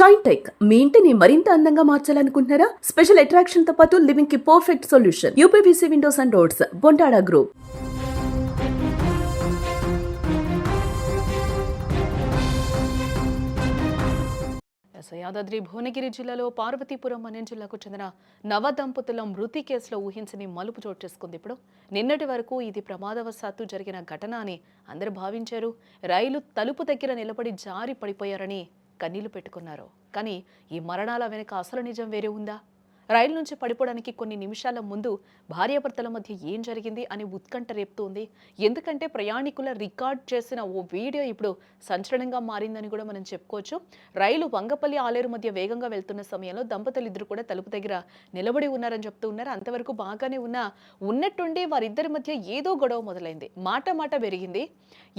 Shine tech మీ ఇంటిని మరింత అందంగా మార్చాలనుకుంటున్నారా? స్పెషల్ అట్రాక్షన్ తో పాటు లివింగ్ కి perfect solution. UPVC windows and doors, Bontada group. Yadadri Bhuvanagiri జిల్లాలో పార్వతీపురం అనే జిల్లాకు చెందిన నవ దంపతుల మృతి కేసులో ఊహించని మలుపు చోటు చేసుకుంది. ఇప్పుడు నిన్నటి వరకు ఇది ప్రమాదవశాత్తు జరిగిన ఘటన అని అందరూ భావించారు. రైలు తలుపు దగ్గర నిలబడి జారి పడిపోయారని కన్నీళ్లు పెట్టుకున్నారు. కానీ ఈ మరణాల వెనుక అసలు నిజం వేరే ఉందా? రైలు నుంచి పడిపోవడానికి కొన్ని నిమిషాల ముందు భార్యాభర్తల మధ్య ఏం జరిగింది అని ఉత్కంఠ రేపుతోంది. ఎందుకంటే ప్రయాణికుల రికార్డ్ చేసిన ఓ వీడియో ఇప్పుడు సంచలనంగా మారిందని కూడా మనం చెప్పుకోవచ్చు. రైలు వంగపల్లి ఆలేరు మధ్య వేగంగా వెళ్తున్న సమయంలో దంపతులు ఇద్దరు కూడా తలుపు దగ్గర నిలబడి ఉన్నారని చెప్తూ ఉన్నారు. అంతవరకు బాగానే ఉన్నట్టుండి వారిద్దరి మధ్య ఏదో గొడవ మొదలైంది. మాట పెరిగింది.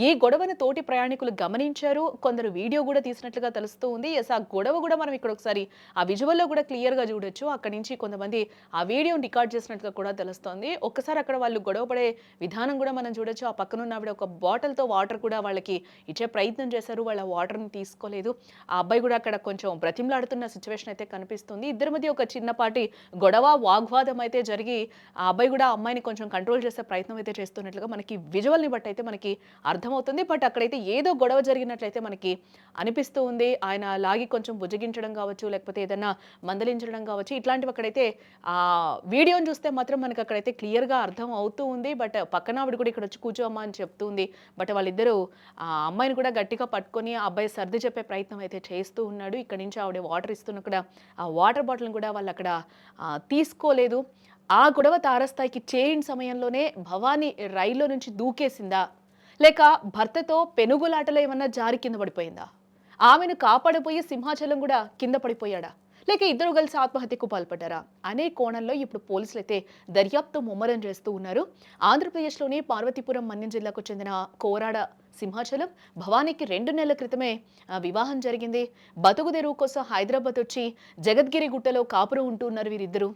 ఈ గొడవను తోటి ప్రయాణికులు గమనించారు. కొందరు వీడియో కూడా తీసినట్లుగా తెలుస్తూ ఉంది. ఆ గొడవ కూడా మనం ఇక్కడ ఒకసారి ఆ విజువల్లో కూడా క్లియర్గా చూడొచ్చు. అక్కడి నుంచి కొంతమంది ఆ వీడియోని రికార్డ్ చేసినట్టుగా కూడా తెలుస్తోంది. ఒక్కసారి అక్కడ వాళ్ళు గొడవ పడే విధానం కూడా మనం చూడొచ్చు. ఆ పక్కనున్న ఆవిడ ఒక బాటిల్తో వాటర్ కూడా వాళ్ళకి ఇచ్చే ప్రయత్నం చేశారు. వాళ్ళ వాటర్ని తీసుకోలేదు. ఆ అబ్బాయి కూడా అక్కడ కొంచెం బ్రతిమలాడుతున్న సిచ్యువేషన్ అయితే కనిపిస్తుంది. ఇద్దరి మధ్య ఒక చిన్నపాటి గొడవ వాగ్వాదం అయితే జరిగి ఆ అబ్బాయి కూడా ఆ అమ్మాయిని కొంచెం కంట్రోల్ చేసే ప్రయత్నం అయితే చేస్తున్నట్లుగా మనకి విజువల్ని బట్టి అయితే మనకి అర్థమవుతుంది. బట్ అక్కడైతే ఏదో గొడవ జరిగినట్లయితే మనకి అనిపిస్తూ ఉంది. ఆయన లాగి కొంచెం బుజ్జగించడం కావచ్చు, లేకపోతే ఏదైనా మందలించడం కావచ్చు, ఇట్లాంటివి అక్కడైతే ఆ వీడియోని చూస్తే మాత్రం మనకి అక్కడైతే క్లియర్గా అర్థం అవుతూ ఉంది. బట్ పక్కన ఆవిడ కూడా ఇక్కడ వచ్చి కూర్చోమ్మా అని చెప్తూ ఉంది. బట్ వాళ్ళిద్దరూ ఆ అమ్మాయిని కూడా గట్టిగా పట్టుకొని ఆ అబ్బాయి సర్ది చెప్పే ప్రయత్నం అయితే చేస్తూ ఉన్నాడు. ఇక్కడ నుంచి ఆవిడ వాటర్ ఇస్తున్న కూడా ఆ వాటర్ బాటిల్ని కూడా వాళ్ళు అక్కడ తీసుకోలేదు. ఆ గొడవ తారస్థాయికి చేరిన సమయంలోనే భవానీ రైల్లో నుంచి దూకేసిందా, లేక భర్తతో పెనుగులాటలో ఏమన్నా జారి కింద పడిపోయిందా? ఆమెను కాపాడబోయి సింహాచలం కూడా కింద పడిపోయాడా, లేక ఇద్దరు కలిసి ఆత్మహత్యకు పాల్పడ్డారా అనే కోణంలో ఇప్పుడు పోలీసులు అయితే దర్యాప్తు ముమ్మరం చేస్తూ ఉన్నారు. ఆంధ్రప్రదేశ్లోని పార్వతీపురం మన్యం జిల్లాకు చెందిన కోరాడ సింహాచలం భవానీకి 2 నెలల క్రితమే వివాహం జరిగింది. బతుకుదెరువు కోసం హైదరాబాద్ వచ్చి జగద్గిరి గుట్టలో కాపురం ఉంటున్నారు వీరిద్దరూ.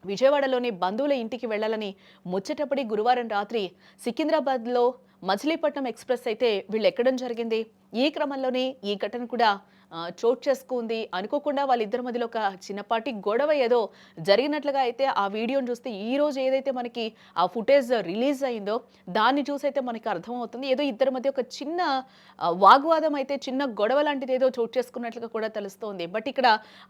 విజయవాడలోని బంధువుల ఇంటికి వెళ్లాలని ముచ్చటపడి గురువారం రాత్రి సికింద్రాబాద్లో మచిలీపట్నం ఎక్స్ప్రెస్ అయితే వీళ్ళు ఎక్కడం జరిగింది. ఈ క్రమంలోనే ఈ ఘటన కూడా చోటు చేసుకుంది. అనుకోకుండా వాళ్ళిద్దరి మధ్యలో ఒక చిన్నపాటి గొడవ ఏదో జరిగినట్లుగా అయితే ఆ వీడియోని చూస్తే ఈ రోజు ఏదైతే మనకి ఆ ఫుటేజ్ రిలీజ్ అయిందో దాన్ని చూసైతే మనకి అర్థమవుతుంది. ఏదో ఇద్దరి మధ్య ఒక చిన్న వాగ్వాదం అయితే, చిన్న గొడవ లాంటిది ఏదో చోటు చేసుకున్నట్లుగా కూడా తెలుస్తోంది. బట్ ఇక్కడ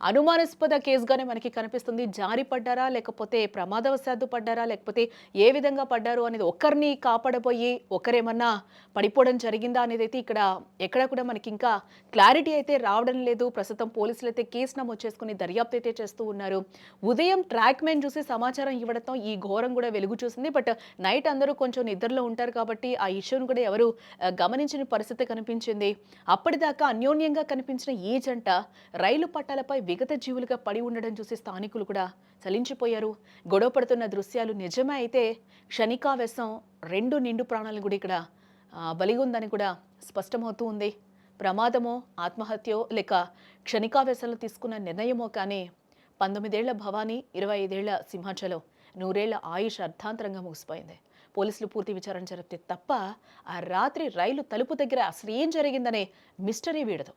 అనుమానాస్పద కేసుగానే మనకి కనిపిస్తుంది. జారి పడ్డారా, లేకపోతే ప్రమాదవశాత్తు పడ్డారా, లేకపోతే ఏ విధంగా పడ్డారు అనేది, ఒకరిని కాపాడబోయి ఒకరేమన్నా పడిపోవడం జరిగిందా అనేది అయితే ఇక్కడ ఎక్కడ కూడా మనకి ఇంకా క్లారిటీ అయితే రావడం లేదు. ప్రస్తుతం పోలీసులు అయితే కేసు నమోదు చేసుకుని దర్యాప్తు అయితే చేస్తూ ఉన్నారు. ఉదయం ట్రాక్ మెయిన్ చూసి సమాచారం ఇవ్వడంతో ఈ ఘోరం కూడా వెలుగు చూసింది. బట్ నైట్ అందరూ కొంచెం నిద్రలో ఉంటారు కాబట్టి ఆ ఇష్యూను కూడా ఎవరు గమనించిన పరిస్థితి కనిపించింది. అప్పటిదాకా అన్యోన్యంగా కనిపించిన ఈ జంట రైలు పట్టాలపై విగత జీవులుగా పడి ఉండడం చూసి స్థానికులు కూడా చలించిపోయారు. గొడవ పడుతున్న దృశ్యాలు నిజమే అయితే క్షణికావేశం 2 నిండు ప్రాణాలను కూడా ఇక్కడ బలిగుందని కూడా స్పష్టమవుతూ ఉంది. ప్రమాదమో, ఆత్మహత్యో, లేక క్షణికావేశంలో తీసుకున్న నిర్ణయమో కానీ 19 ఏళ్ల భవానీ, 25 ఏళ్ల సింహాచలం 100 ఏళ్ల ఆయుష్ అర్థాంతరంగా ముగిసిపోయింది. పోలీసులు పూర్తి విచారణ జరిపితే తప్ప ఆ రాత్రి రైలు తలుపు దగ్గర అసలు ఏం జరిగిందనే మిస్టరీ వీడదు.